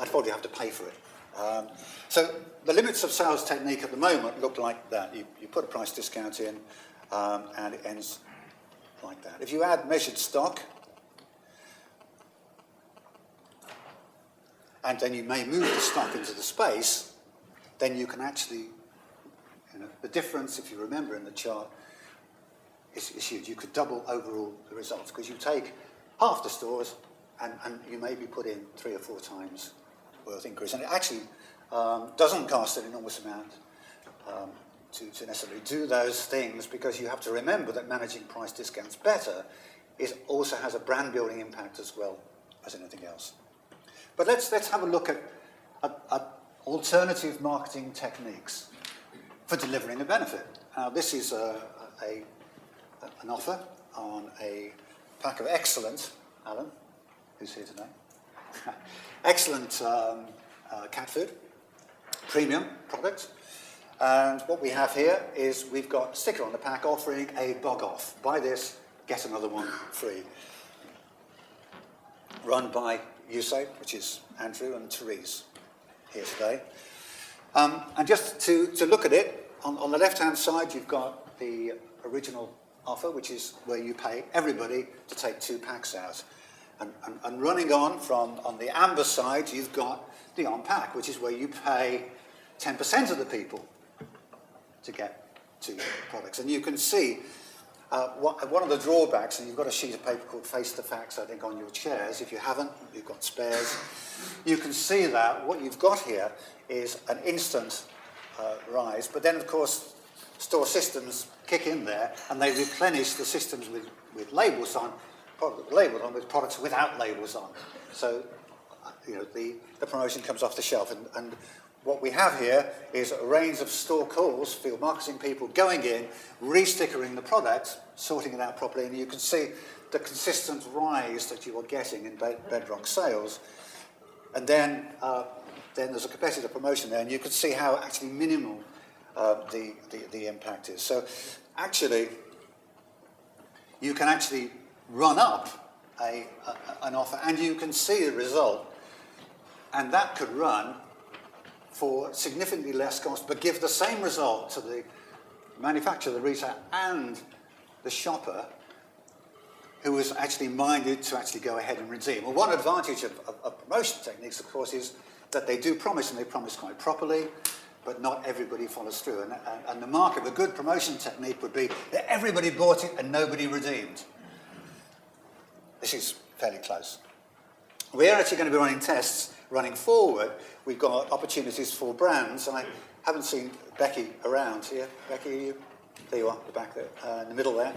I'd probably have to pay for it. So the limits of sales technique at the moment look like that. You put a price discount in, and it ends like that. If you add measured stock, and then you may move the stock into the space, then you can actually, the difference, if you remember in the chart, is huge. You could double overall the results, because you take half the stores and you maybe put in 3 or 4 times worth increase. And it actually doesn't cost an enormous amount to necessarily do those things, because you have to remember that managing price discounts better also has a brand building impact as well as anything else. But let's have a look at alternative marketing techniques for delivering a benefit. Now, this is an offer on a pack of excellent, Alan, who's here today, excellent cat food, premium product. And what we have here is we've got a sticker on the pack offering a bog off. Buy this, get another one free. Run by USAID, which is Andrew and Therese here today. And just to look at it, on the left-hand side, you've got the original offer, which is where you pay everybody to take 2 packs out. And running on the amber side, you've got the on-pack, which is where you pay 10% of the people to get 2 products. And you can see one of the drawbacks, and you've got a sheet of paper called Face the Facts, I think, on your chairs. If you haven't, you've got spares. You can see that what you've got here is an instant rise, but then, of course, store systems kick in there, and they replenish the systems with labels on, with products without labels on. So, the promotion comes off the shelf, and what we have here is a range of store calls, field marketing people going in, re-stickering the product, sorting it out properly, and you can see the consistent rise that you are getting in bedrock sales. And then there's a competitor promotion there, and you can see how actually minimal the impact is. So actually, you can actually run up an offer, and you can see the result, and that could run for significantly less cost, but give the same result to the manufacturer, the retailer, and the shopper, who is actually minded to actually go ahead and redeem. Well, one advantage of promotion techniques, of course, is that they do promise, and they promise quite properly, but not everybody follows through. And the mark of a good promotion technique would be that everybody bought it and nobody redeemed. This is fairly close. We're actually going to be running tests running forward. We've got opportunities for brands, and I haven't seen Becky around here. Becky, there you are, the back there, in the middle there.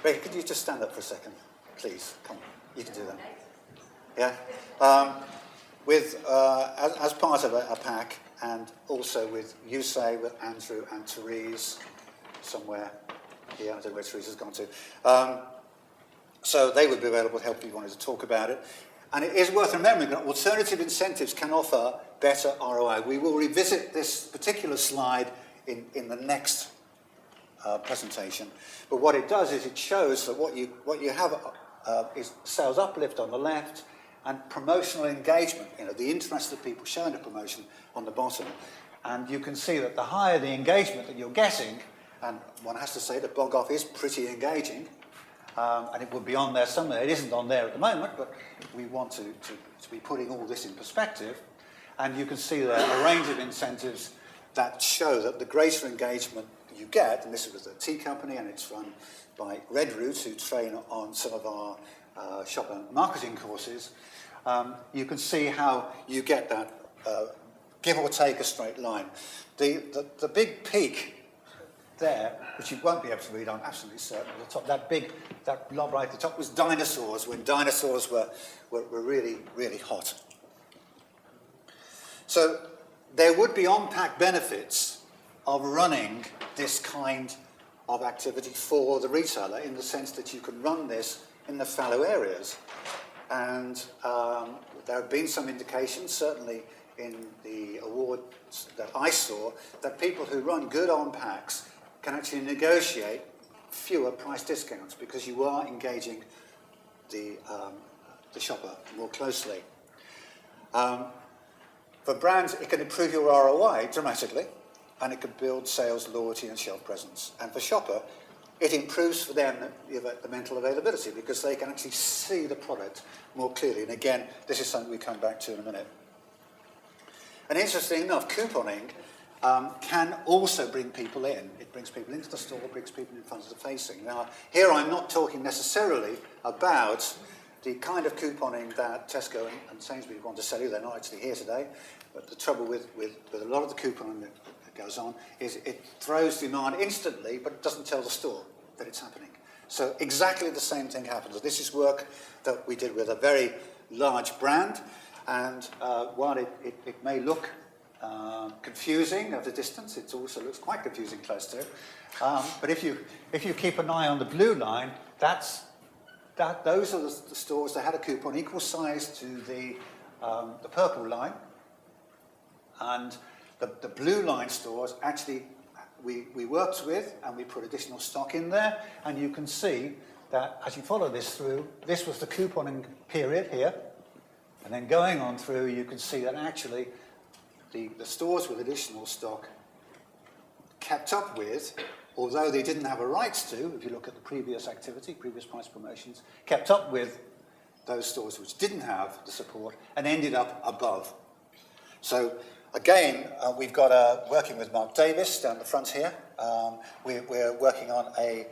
Becky, could you just stand up for a second, please? Come on, you can do that. Yeah? As part of a pack, and also with USAID, with Andrew and Therese, somewhere here, I don't know where Therese has gone to. So they would be available to help if you wanted to talk about it. And it is worth remembering that alternative incentives can offer better ROI. We will revisit this particular slide in the next presentation. But what it does is it shows that what you have is sales uplift on the left and promotional engagement, the interest of people showing a promotion on the bottom. And you can see that the higher the engagement that you're getting, and one has to say that bog off is pretty engaging, and it would be on there somewhere. It isn't on there at the moment, but we want to be putting all this in perspective. And you can see there a range of incentives that show that the greater engagement you get, and this is with the tea company, and it's run by Red Root, who train on some of our shopper marketing courses, you can see how you get that give or take a straight line. The big peak there, which you won't be able to read, I'm absolutely certain, at the top, that blob right at the top was dinosaurs, when dinosaurs were really, really hot. So there would be on-pack benefits of running this kind of activity for the retailer, in the sense that you can run this in the fallow areas. And there have been some indications, certainly in the awards that I saw, that people who run good on-packs can actually negotiate fewer price discounts, because you are engaging the shopper more closely. For brands, it can improve your ROI dramatically, and it can build sales, loyalty, and shelf presence. And for shopper, it improves for them the mental availability because they can actually see the product more clearly. And again, this is something we come back to in a minute. And interestingly enough, couponing can also bring people in. It brings people into the store, brings people in front of the facing. Now, here I'm not talking necessarily about the kind of couponing that Tesco and Sainsbury's want to sell you. They're not actually here today. But the trouble with a lot of the couponing that goes on is it throws demand instantly, but it doesn't tell the store that it's happening. So exactly the same thing happens. This is work that we did with a very large brand, and while it may look confusing at a distance, it also looks quite confusing close to it. But if you keep an eye on the blue line, those are the stores that had a coupon equal size to the purple line, and the blue line stores actually we worked with, and we put additional stock in there, and you can see that as you follow this through, this was the couponing period here, and then going on through, you can see that actually the stores with additional stock kept up with, although they didn't have a rights to, if you look at the previous activity, previous price promotions, kept up with those stores which didn't have the support and ended up above. So again, we've got working with Mark Davis down the front here. We're working on a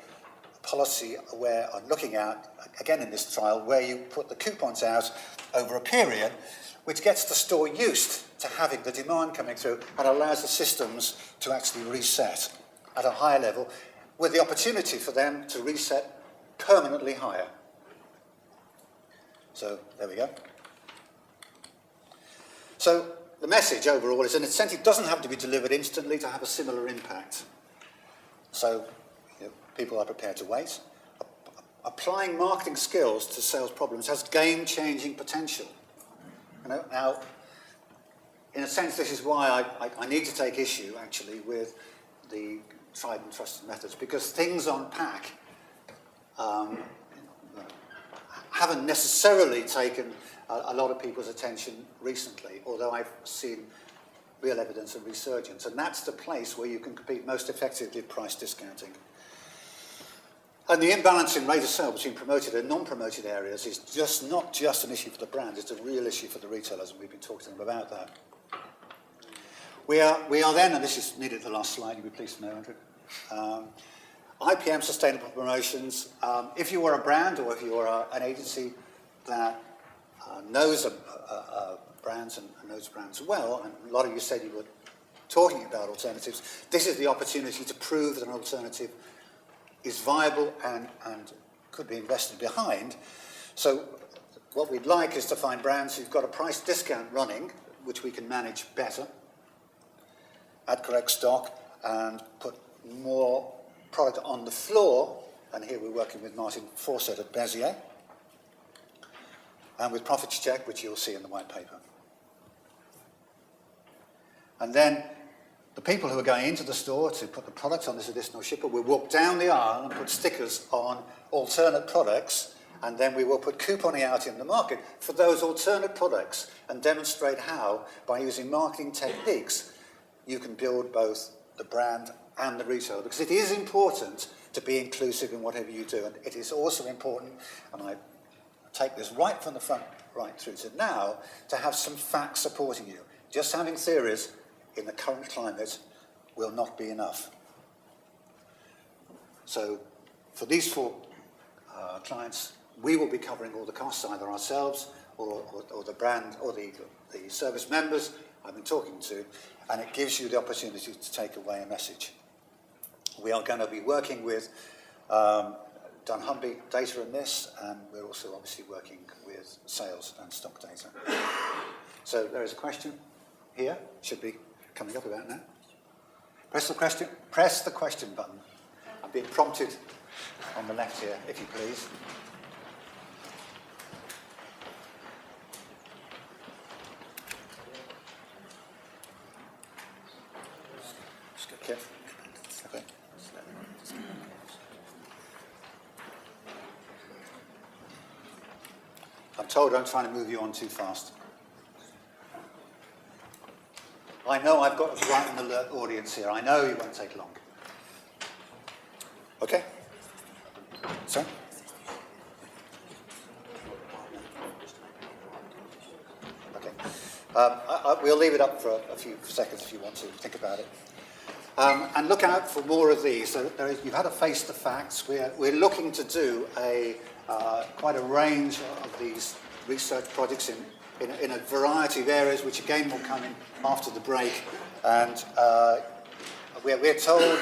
policy where I'm looking at, again in this trial, where you put the coupons out over a period, which gets the store used to having the demand coming through and allows the systems to actually reset at a higher level, with the opportunity for them to reset permanently higher. So there we go. So the message overall is an incentive doesn't have to be delivered instantly to have a similar impact. So people are prepared to wait. Applying marketing skills to sales problems has game-changing potential. Now, in a sense, this is why I need to take issue, actually, with the tried and trusted methods, because things on pack haven't necessarily taken a lot of people's attention recently, although I've seen real evidence of resurgence. And that's the place where you can compete most effectively with price discounting. And the imbalance in rate of sale between promoted and non-promoted areas is not just an issue for the brand, it's a real issue for the retailers, and we've been talking to them about that. We are then, and this is needed the last slide, you'll be pleased to know, Andrew. IPM Sustainable Promotions. If you are a brand or if you are an agency that knows brands and knows brands well, and a lot of you said you were talking about alternatives, this is the opportunity to prove that an alternative is viable and could be invested behind. So what we'd like is to find brands who've got a price discount running, which we can manage better, add correct stock, and put more product on the floor. And here we're working with Martin Fawcett at Bezier, and with Profits Check, which you'll see in the white paper. And then the people who are going into the store to put the product on this additional shipper will walk down the aisle and put stickers on alternate products, and then we will put couponing out in the market for those alternate products and demonstrate how, by using marketing techniques, you can build both the brand and the retailer. Because it is important to be inclusive in whatever you do, and it is also important, and I take this right from the front right through to now, to have some facts supporting you. Just having theories in the current climate will not be enough. So for these four clients, we will be covering all the costs, either ourselves or the brand or the service members I've been talking to, and it gives you the opportunity to take away a message. We are going to be working with Dunnhumby data in this, and we're also obviously working with sales and stock data. So there is a question here, should be coming up about now. Press the question button. I'm being prompted on the left here, if you please. Okay. Okay. I'm told I'm trying to move you on too fast. I know I've got quite an alert audience here. I know it won't take long. Okay? So? Okay. We'll leave it up for a few seconds if you want to think about it. And look out for more of these. So you've had a face the facts. We're looking to do quite a range of these research projects in a variety of areas, which again will come in after the break. And we're told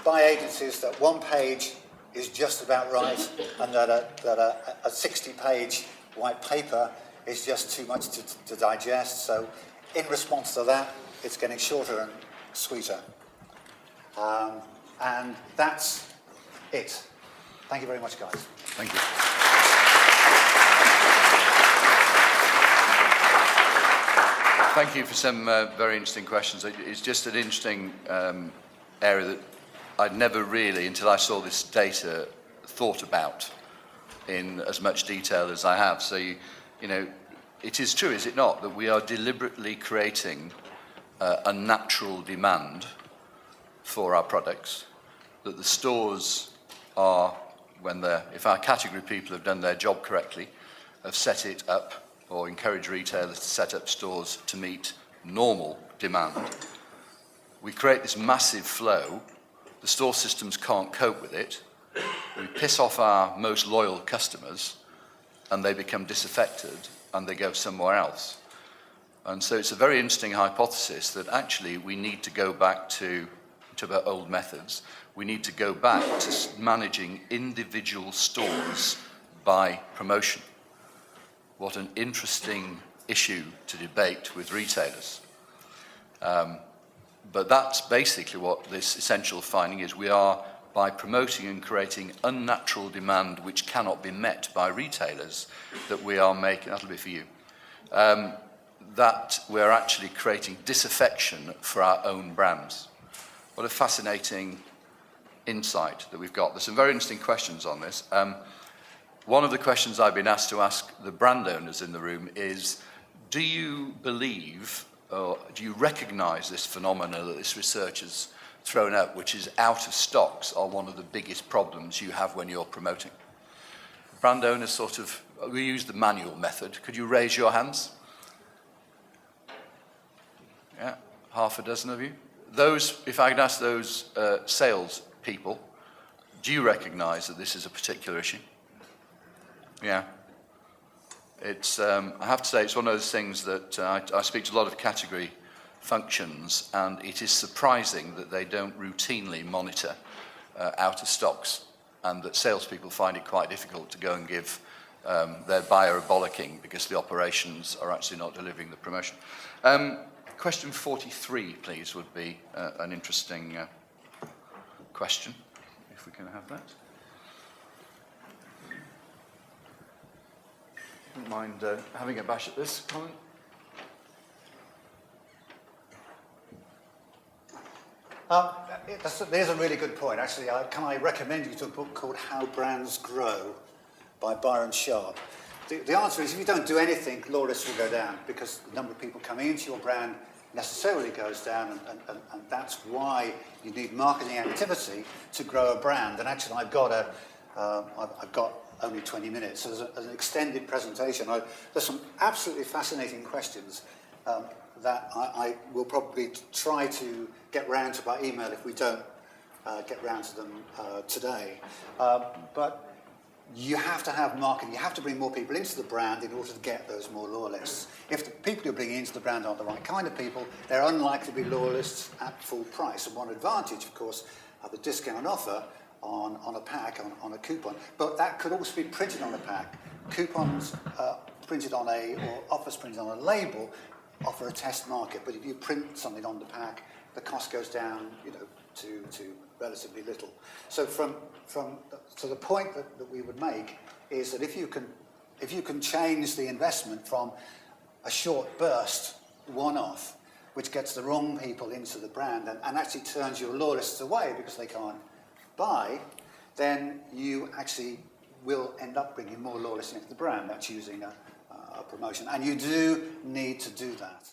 by agencies that one page is just about right, and that a 60-page white paper is just too much to digest. So in response to that, it's getting shorter and sweeter. And that's it. Thank you very much, guys. Thank you. Thank you for some very interesting questions. It's just an interesting area that I'd never really, until I saw this data, thought about in as much detail as I have. So, you know, it is true, is it not, that we are deliberately creating unnatural demand for our products, that the stores are, if our category people have done their job correctly, have set it up or encourage retailers to set up stores to meet normal demand, we create this massive flow. The store systems can't cope with it. We piss off our most loyal customers and they become disaffected and they go somewhere else. And so it's a very interesting hypothesis that actually we need to go back to our old methods. We need to go back to managing individual stores by promotion. What an interesting issue to debate with retailers. But that's basically what this essential finding is. We are, by promoting and creating unnatural demand which cannot be met by retailers, that we are making, that'll be for you, that we're actually creating disaffection for our own brands. What a fascinating insight that we've got. There's some very interesting questions on this. One of the questions I've been asked to ask the brand owners in the room is, do you believe, or do you recognise this phenomena that this research has thrown up, which is out of stocks are one of the biggest problems you have when you're promoting? Brand owners sort of, we use the manual method. Could you raise your hands? Yeah, half a dozen of you. Those, if I could ask those sales people, do you recognise that this is a particular issue? Yeah. It's, I have to say, it's one of those things that I speak to a lot of category functions, and it is surprising that they don't routinely monitor out of stocks, and that salespeople find it quite difficult to go and give their buyer a bollocking because the operations are actually not delivering the promotion. Question 43, please, would be an interesting question, if we can have that. Don't mind having a bash at this, Colin? There's a really good point. Actually, can I recommend you to a book called How Brands Grow by Byron Sharp. The answer is, if you don't do anything, law lists will go down because the number of people coming into your brand necessarily goes down, and that's why you need marketing activity to grow a brand. And actually, I've got only 20 minutes. So there's an extended presentation. There's some absolutely fascinating questions that I will probably try to get round to by email if we don't get round to them today. But you have to have marketing. You have to bring more people into the brand in order to get those more loyalists. If the people you're bringing into the brand aren't the right kind of people, they're unlikely to be loyalists at full price. And one advantage, of course, of the discount offer on a pack, on a coupon, but that could also be printed on a pack. Coupons printed on or offers printed on a label offer a test market, but if you print something on the pack, the cost goes down, to relatively little. So so the point that we would make is that if you can change the investment from a short burst one-off, which gets the wrong people into the brand and actually turns your loyalists away because they can't buy, then you actually will end up bringing more loyalists into the brand. That's using a promotion, and you do need to do that.